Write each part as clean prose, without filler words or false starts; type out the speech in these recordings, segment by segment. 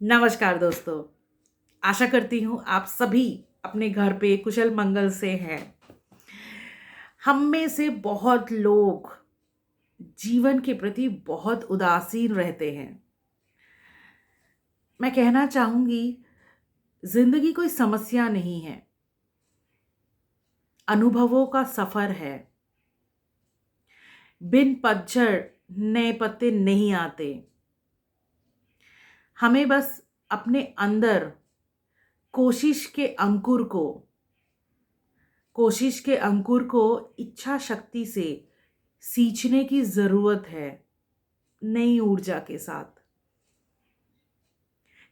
नमस्कार दोस्तों। आशा करती हूँ आप सभी अपने घर पे कुशल मंगल से हैं। हम में से बहुत लोग जीवन के प्रति बहुत उदासीन रहते हैं। मैं कहना चाहूँगी, ज़िंदगी कोई समस्या नहीं है, अनुभवों का सफ़र है। बिन पतझड़ नए पत्ते नहीं आते। हमें बस अपने अंदर कोशिश के अंकुर को कोशिश के अंकुर को इच्छा शक्ति से सींचने की ज़रूरत है, नई ऊर्जा के साथ।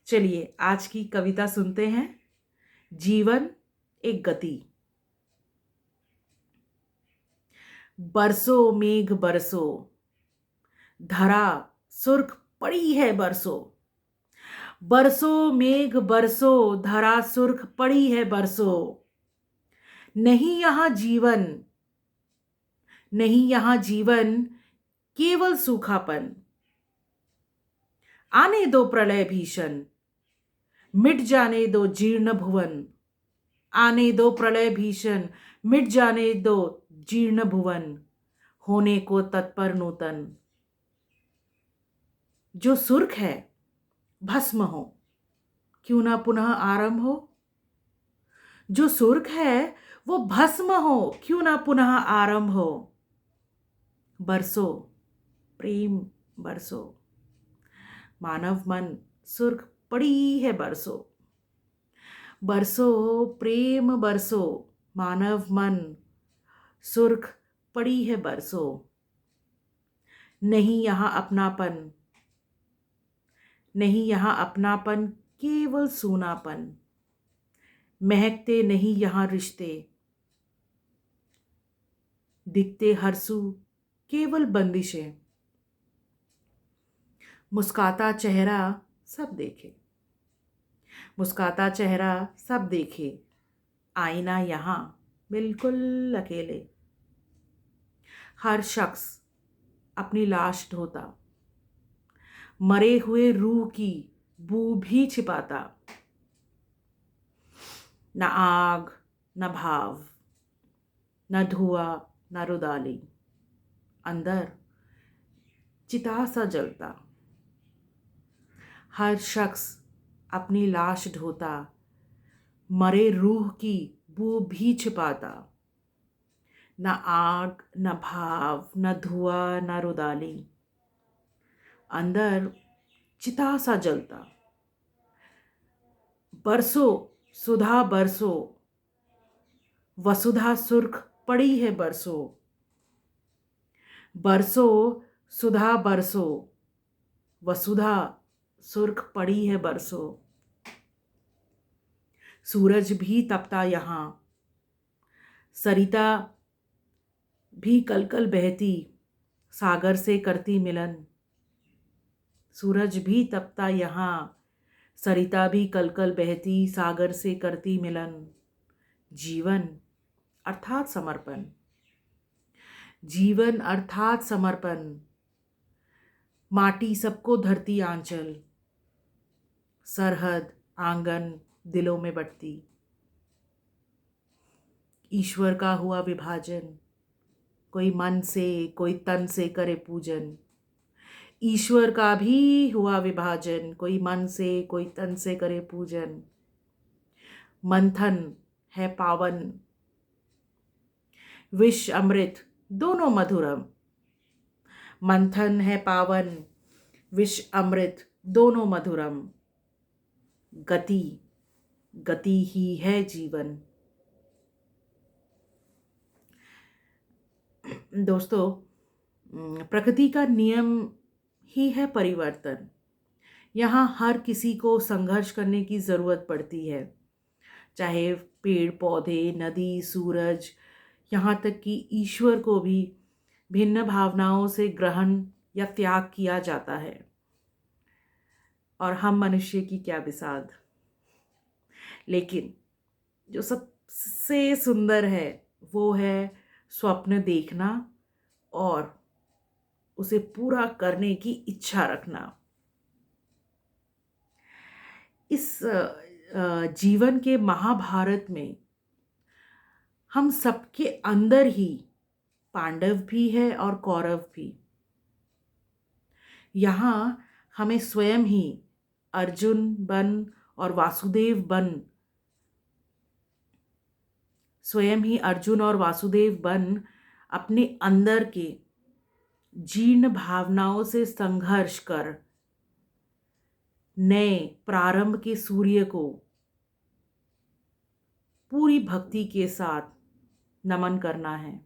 चलिए आज की कविता सुनते हैं। जीवन एक गति। बरसों मेघ बरसों, धरा सुर्ख पड़ी है बरसों। बरसों मेघ बरसों, धरा सुर्ख पड़ी है बरसों। नहीं यहाँ जीवन, नहीं यहाँ जीवन, केवल सूखापन। आने दो प्रलय भीषण, मिट जाने दो जीर्ण भुवन। आने दो प्रलय भीषण, मिट जाने दो जीर्ण भुवन। होने को तत्पर नूतन। जो सुर्ख है भस्म हो, क्यों ना पुनः आरंभ हो। जो सुर्ख है वो भस्म हो, क्यों ना पुनः आरंभ हो। बरसों प्रेम बरसों, मानव मन सुर्ख पड़ी है बरसों। बरसों प्रेम बरसों, मानव मन सुर्ख पड़ी है बरसों। नहीं यहाँ अपनापन, नहीं यहाँ अपनापन, केवल सूनापन। महकते नहीं यहाँ रिश्ते, दिखते हरसू केवल बंदिशें। मुस्काता चेहरा सब देखे, मुस्काता चेहरा सब देखे। आईना यहाँ बिल्कुल अकेले। हर शख्स अपनी लाश ढोता, मरे हुए रूह की बू भी छिपाता। न आग न भाव, न धुआं न रुदाली। अंदर चिता सा जलता। हर शख्स अपनी लाश ढोता, मरे रूह की बू भी छिपाता। न आग न भाव, न धुआं न रुदाली। अंदर चिता सा जलता। बरसों सुधा बरसों, वसुधा सुर्ख पड़ी है बरसों। बरसों सुधा बरसों, वसुधा सुर्ख पड़ी है बरसों। सूरज भी तपता यहाँ, सरिता भी कलकल बहती, सागर से करती मिलन। सूरज भी तपता यहाँ, सरिता भी कलकल बहती, सागर से करती मिलन। जीवन अर्थात समर्पण, जीवन अर्थात समर्पण। माटी सबको धरती आंचल, सरहद आंगन दिलों में बटती। ईश्वर का हुआ विभाजन, कोई मन से कोई तन से करे पूजन। ईश्वर का भी हुआ विभाजन, कोई मन से कोई तन से करे पूजन। मंथन है पावन, विष अमृत दोनों मधुरम। मंथन है पावन, विष अमृत दोनों मधुरम। गति गति ही है जीवन। दोस्तों, प्रकृति का नियम ही है परिवर्तन। यहाँ हर किसी को संघर्ष करने की ज़रूरत पड़ती है, चाहे पेड़ पौधे, नदी, सूरज, यहाँ तक कि ईश्वर को भी भिन्न भावनाओं से ग्रहण या त्याग किया जाता है। और हम मनुष्य की क्या बिसात। लेकिन जो सबसे सुंदर है वो है स्वप्न देखना और उसे पूरा करने की इच्छा रखना। इस जीवन के महाभारत में हम सबके अंदर ही पांडव भी है और कौरव भी। यहाँ हमें स्वयं ही अर्जुन बन और वासुदेव बन, स्वयं ही अर्जुन और वासुदेव बन अपने अंदर के जीर्ण भावनाओं से संघर्ष कर नए प्रारंभ के सूर्य को पूरी भक्ति के साथ नमन करना है।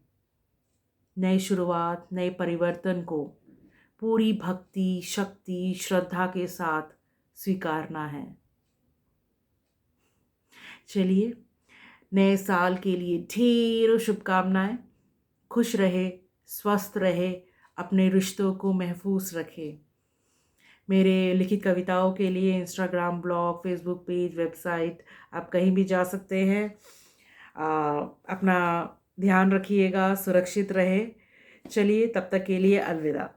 नई शुरुआत, नए परिवर्तन को पूरी भक्ति, शक्ति, श्रद्धा के साथ स्वीकारना है। चलिए, नए साल के लिए ढेरों शुभकामनाएं। खुश रहे, स्वस्थ रहे, अपने रिश्तों को महफूज रखे। मेरे लिखित कविताओं के लिए Instagram, blog, Facebook page, website, आप कहीं भी जा सकते हैं। अपना ध्यान रखिएगा, सुरक्षित रहे। चलिए, तब तक के लिए अलविदा।